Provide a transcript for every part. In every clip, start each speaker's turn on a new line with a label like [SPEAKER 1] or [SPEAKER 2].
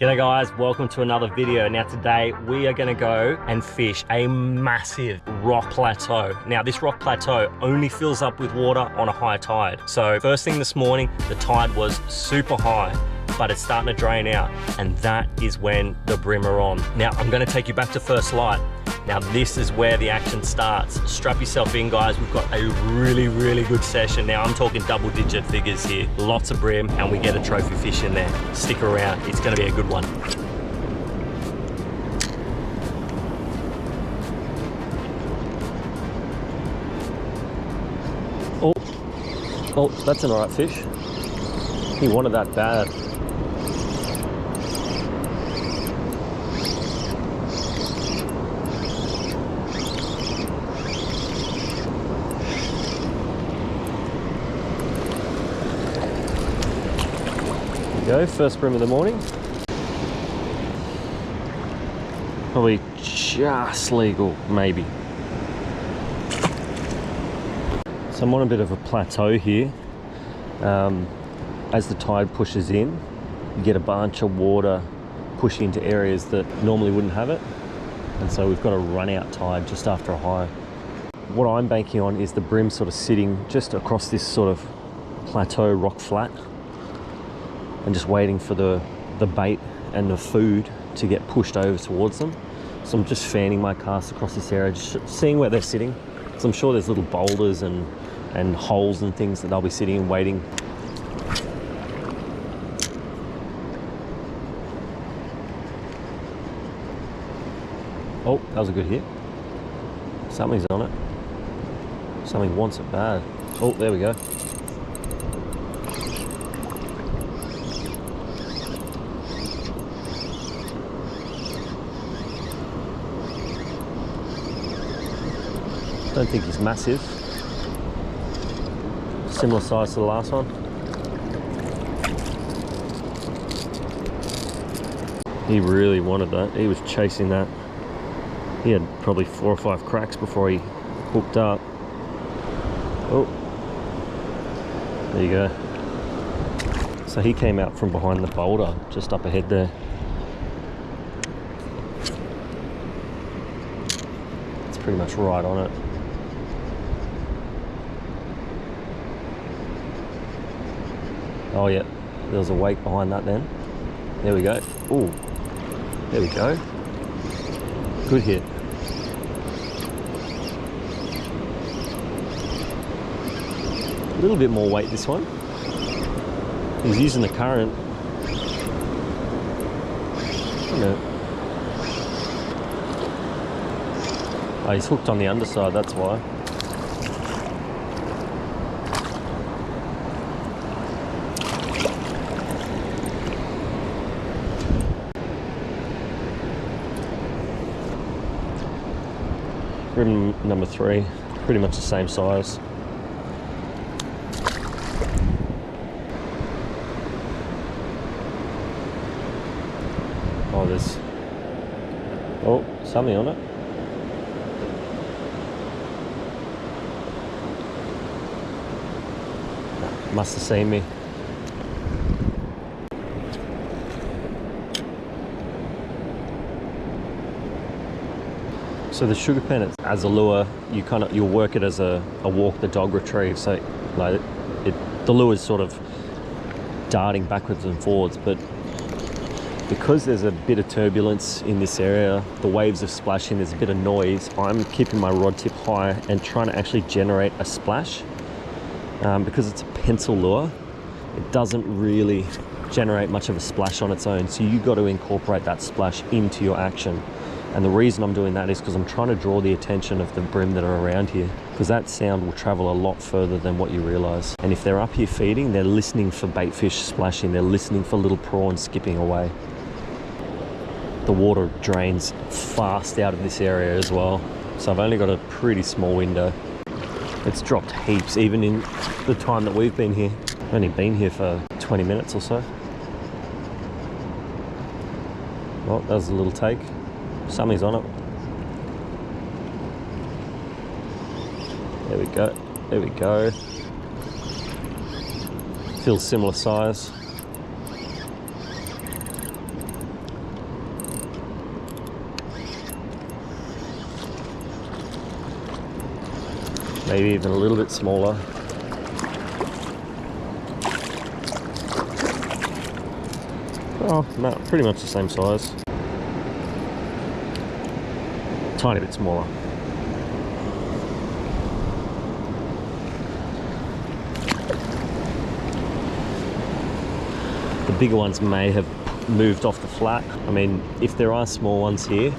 [SPEAKER 1] G'day guys, welcome to another video. Now today we are gonna go and fish a massive rock plateau. Now this rock plateau only fills up with water on a high tide. So first thing this morning, the tide was super high, but it's starting to drain out, and that is when the brim are on. Now I'm gonna take you back to first light. Now this is where the action starts. Strap yourself in guys, we've got a really good session. Now I'm talking double-digit figures here. Lots of brim, and we get a trophy fish in there. Stick around, it's gonna be a good one. Oh, that's an alright fish. He wanted that bad. Go, first brim of the morning. Probably just legal, maybe. So I'm on a bit of a plateau here. As the tide pushes in, you get a bunch of water pushing into areas that normally wouldn't have it. And so we've got a run out tide just after a high. What I'm banking on is the brim sort of sitting just across this sort of plateau rock flat, and just waiting for the bait and the food to get pushed over towards them. So I'm just fanning my cast across this area, just seeing where they're sitting. So I'm sure there's little boulders and holes and things that they'll be sitting and waiting. Oh, that was a good hit. Something's on it. Something wants it bad. Oh, there we go. Don't think he's massive. Similar size to the last one. He really wanted that. He was chasing that. He had probably 4 or 5 cracks before he hooked up. Oh, there you go. So he came out from behind the boulder just up ahead there. It's pretty much right on it. Oh yeah, there was a wake behind that then. There we go. Oh, there we go. Good hit. A little bit more weight this one. He's using the current. Oh, he's hooked on the underside, that's why. Brim number 3, pretty much the same size. Oh, there's something on it. Must have seen me. So the sugar pen as a lure, you'll work it as a walk the dog retrieve. So like the lure is sort of darting backwards and forwards, but because there's a bit of turbulence in this area, the waves are splashing, there's a bit of noise, I'm keeping my rod tip high and trying to actually generate a splash. Because it's a pencil lure, it doesn't really generate much of a splash on its own. So you got to incorporate that splash into your action. And the reason I'm doing that is because I'm trying to draw the attention of the brim that are around here, because that sound will travel a lot further than what you realize. And if they're up here feeding, they're listening for bait fish splashing, they're listening for little prawns skipping away. The water drains fast out of this area as well, so I've only got a pretty small window. It's dropped heaps even in the time that we've been here. I've only been here for 20 minutes or so. Well, that was a little take. Something's on it. There we go. There we go. Feels similar size. maybe even a little bit smaller. Oh, no, pretty much the same size. Tiny bit smaller. The bigger ones may have moved off the flat. I mean, if there are small ones here,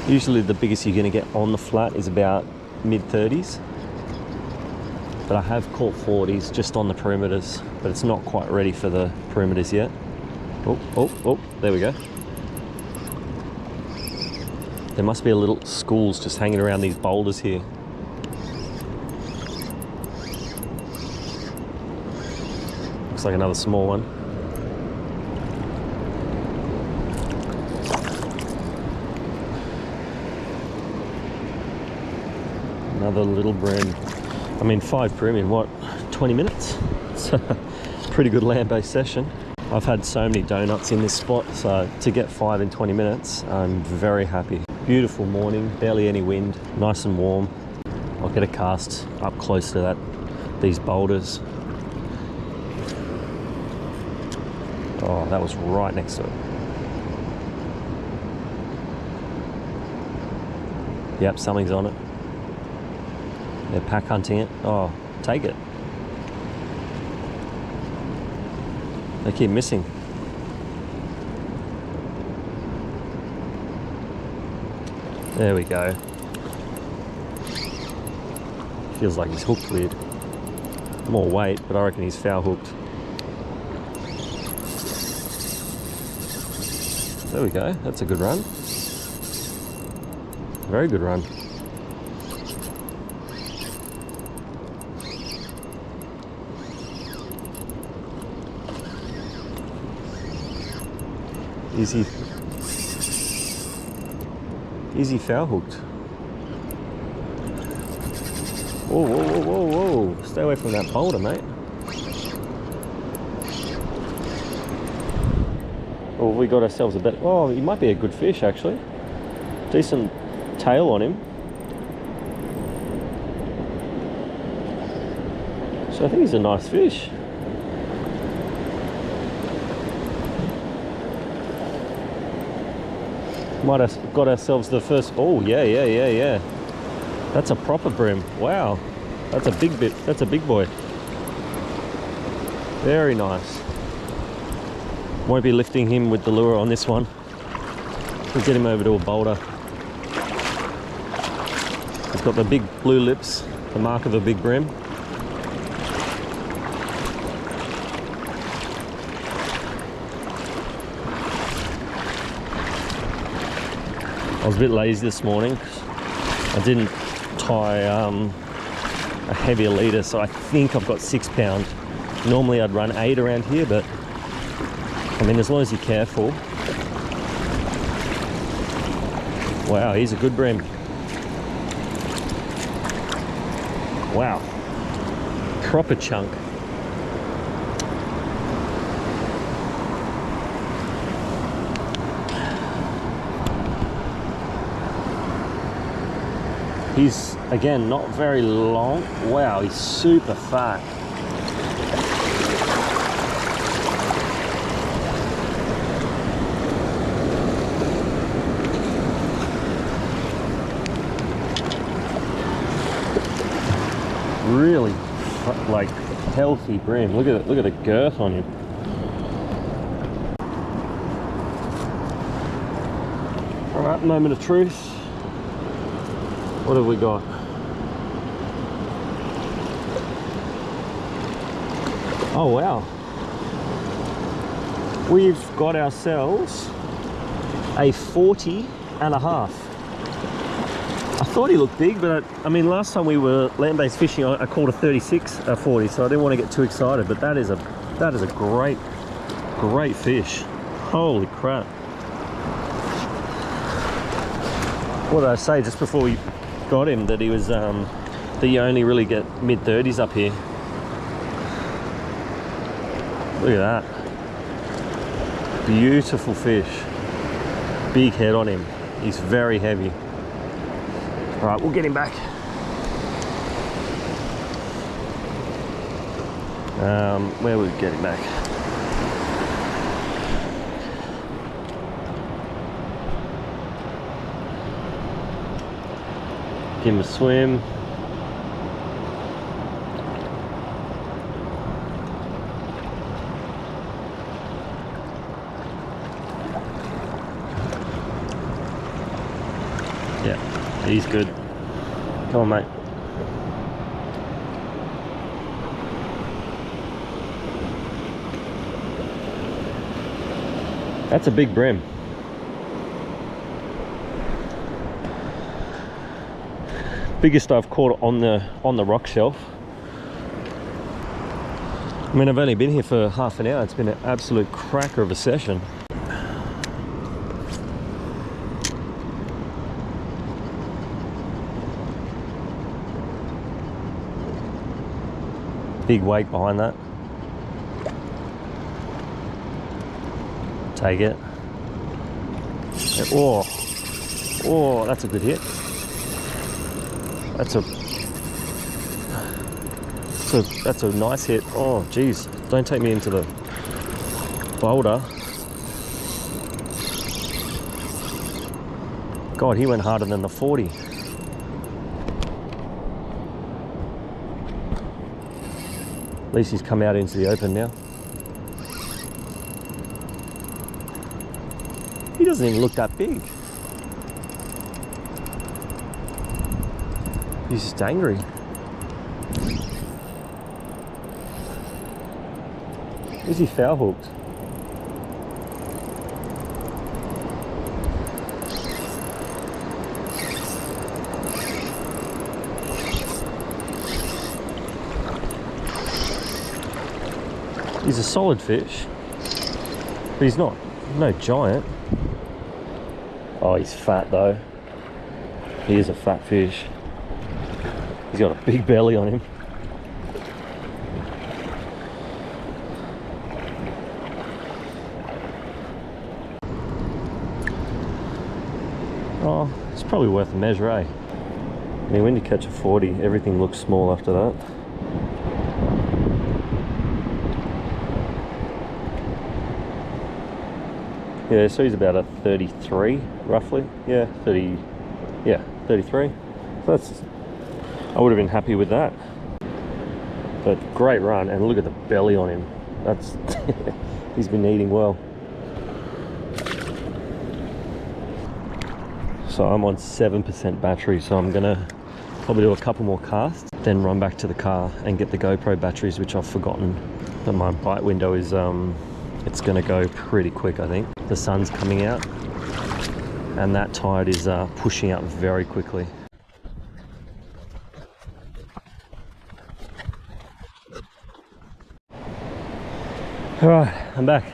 [SPEAKER 1] usually the biggest you're going to get on the flat is about mid-30s. But I have caught 40s just on the perimeters, but it's not quite ready for the perimeters yet. Oh, there we go. There must be a little schools just hanging around these boulders here. Looks like another small one. Another little bream. I mean, 5 bream in what, 20 minutes? It's a pretty good land-based session. I've had so many donuts in this spot, so to get 5 in 20 minutes, I'm very happy. Beautiful morning, barely any wind, nice and warm. I'll get a cast up close to these boulders. Oh, that was right next to it. Yep, something's on it. They're pack hunting it. Oh, take it. They keep missing. There we go. Feels like he's hooked weird. More weight, but I reckon he's foul hooked. There we go. That's a good run. Very good run. Easy foul hooked. Whoa. Stay away from that boulder, mate. Oh, we got ourselves a bit. Oh, he might be a good fish, actually. Decent tail on him. So I think he's a nice fish. Might have got ourselves the first. Oh, yeah. That's a proper bream. Wow, that's a big bit. That's a big boy. Very nice. Won't be lifting him with the lure on this one. We'll get him over to a boulder. He's got the big blue lips, the mark of a big bream. I was a bit lazy this morning. I didn't tie a heavier leader, so I think I've got 6 pound. Normally I'd run 8 around here, but I mean, as long as you're careful. Wow, he's a good bream. Wow, proper chunk. He's, again, not very long. Wow, he's super fat. Really, like, healthy bream. Look at the girth on him. All right, moment of truth. What have we got? Oh wow, we've got ourselves a 40 and a half. I thought he looked big, but I mean, last time we were land-based fishing, I caught a 36, a 40, so I didn't want to get too excited. But that is a great fish. Holy crap! What did I say just before we got him? That he was that you only really get mid-30s up here. Look at that. Beautiful fish. Big head on him. He's very heavy. All right, we'll get him back. Where would we get him back? Give him a swim. Yeah, he's good. Come on, mate. That's a big brim. Biggest I've caught on the rock shelf. I mean, I've only been here for half an hour. It's been an absolute cracker of a session. Big weight behind that. Take it. Oh, that's a good hit. That's a nice hit. Oh, geez, don't take me into the boulder. God, he went harder than the 40. At least he's come out into the open now. He doesn't even look that big. He's just angry. Is he foul hooked? He's a solid fish, but he's not no giant. Oh, he's fat though. He is a fat fish. He's got a big belly on him. Oh, it's probably worth a measure, eh? I mean, when you catch a 40, everything looks small after that. Yeah, so he's about a 33, roughly. Yeah, 30. Yeah, 33. So that's. I would have been happy with that. But great run, and look at the belly on him. That's. He's been eating well. So I'm on 7% battery, so I'm gonna probably do a couple more casts, then run back to the car and get the GoPro batteries, which I've forgotten. But my bite window is it's gonna go pretty quick, I think. The sun's coming out, and that tide is pushing up very quickly. All right, I'm back.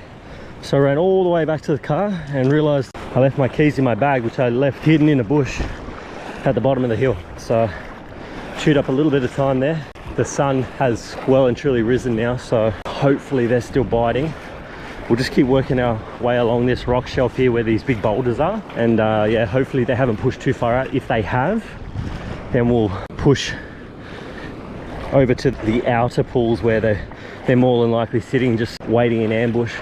[SPEAKER 1] So I ran all the way back to the car and realized I left my keys in my bag, which I left hidden in a bush at the bottom of the hill. So chewed up a little bit of time there. The sun has well and truly risen now, so hopefully they're still biting. We'll just keep working our way along this rock shelf here where these big boulders are, and yeah, hopefully they haven't pushed too far out. If they have, then we'll push over to the outer pools where they're more than likely sitting, just waiting in ambush.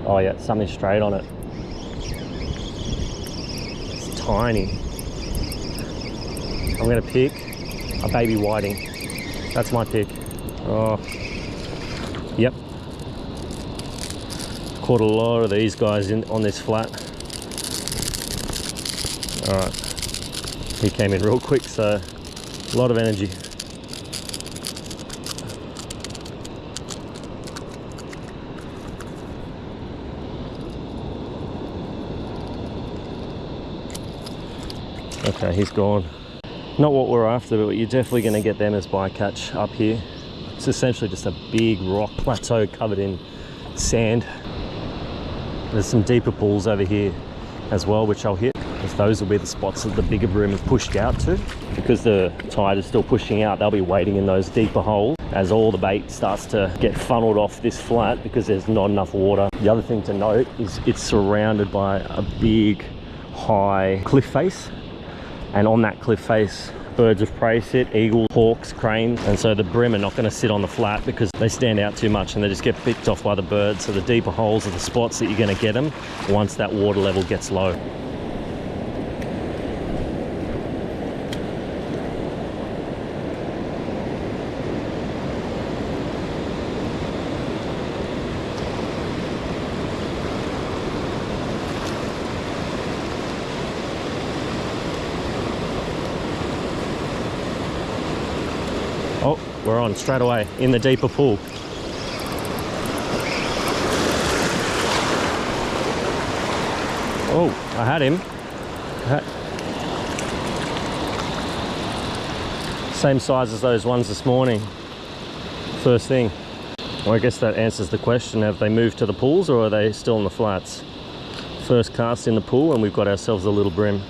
[SPEAKER 1] Oh yeah, something straight on it. It's tiny. I'm gonna pick a baby whiting. That's my pick. Oh, yep. Caught a lot of these guys on this flat. All right, he came in real quick, so a lot of energy. Okay, he's gone. Not what we're after, but you're definitely going to get them as bycatch up here. It's essentially just a big rock plateau covered in sand. There's some deeper pools over here as well, which I'll hit, because those will be the spots that the bigger broom is pushed out to. Because the tide is still pushing out, they'll be waiting in those deeper holes as all the bait starts to get funneled off this flat because there's not enough water. The other thing to note is it's surrounded by a big, high cliff face. and on that cliff face birds of prey sit, eagles, hawks, cranes, and so the brim are not going to sit on the flat because they stand out too much and they just get picked off by the birds. So the deeper holes are the spots that you're going to get them once that water level gets low. Oh, we're on straight away in the deeper pool. Oh, I had him. Same size as those ones this morning. First thing. Well, I guess that answers the question. Have they moved to the pools or are they still in the flats? First cast in the pool and we've got ourselves a little brim.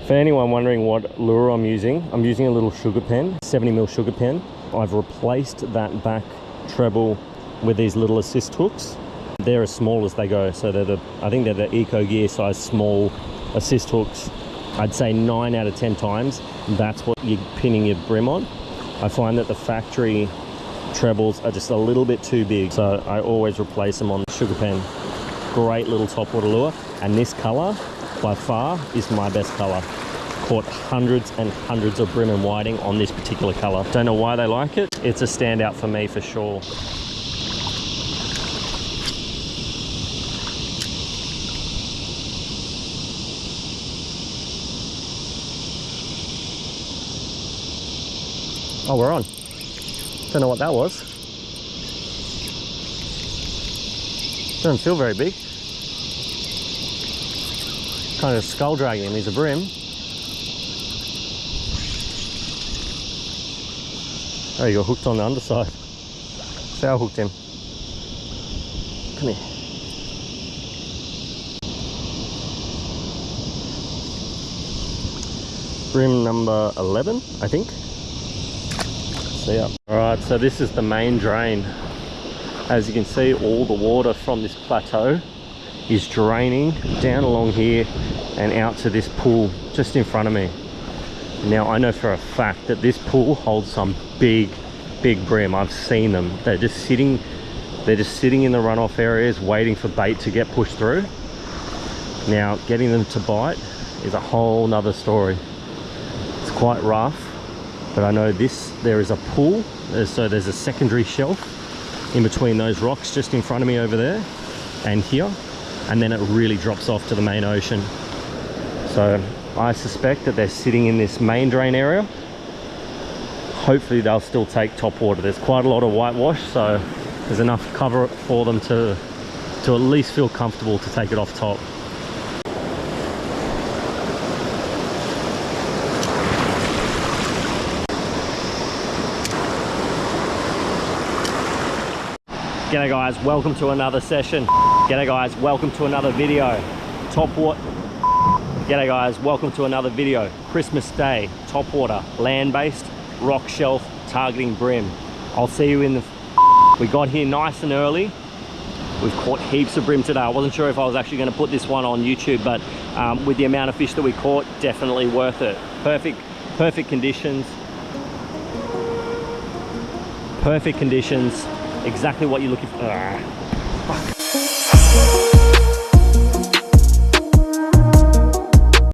[SPEAKER 1] For anyone wondering what lure I'm using a little sugar pen, 70mm sugar pen. I've replaced that back treble with these little assist hooks. They're as small as they go, so I think they're the Eco Gear size small assist hooks. I'd say 9 out of 10 times, that's what you're pinning your brim on. I find that the factory trebles are just a little bit too big, so I always replace them on the sugar pen. Great little topwater lure, and this color by far is my best color. Caught hundreds and hundreds of brim and whiting on this particular color. Don't know why they like it. It's a standout for me for sure. Oh, we're on. Don't know what that was. Doesn't feel very big. Kind of skull dragging him. He's a brim. Oh, you got hooked on the underside. Foul hooked him. Come here. Brim number 11, I think. See ya. Alright, so this is the main drain. As you can see, all the water from this plateau is draining down along here and out to this pool just in front of me. Now I know for a fact that this pool holds some big brim. I've seen them. They're just sitting in the runoff areas waiting for bait to get pushed through. Now getting them to bite is a whole nother story. It's quite rough, but I know there is a pool, so there's a secondary shelf in between those rocks just in front of me over there and here, and then it really drops off to the main ocean. So I suspect that they're sitting in this main drain area. Hopefully they'll still take top water. There's quite a lot of whitewash, so there's enough cover for them to at least feel comfortable to take it off top. G'day guys, welcome to another session. G'day guys, welcome to another video. G'day guys, welcome to another video. Christmas Day, topwater, land-based, rock shelf, targeting brim. I'll see you in the... We got here nice and early. We've caught heaps of brim today. I wasn't sure if I was actually going to put this one on YouTube, but with the amount of fish that we caught, definitely worth it. Perfect conditions. Perfect conditions. Exactly what you're looking for.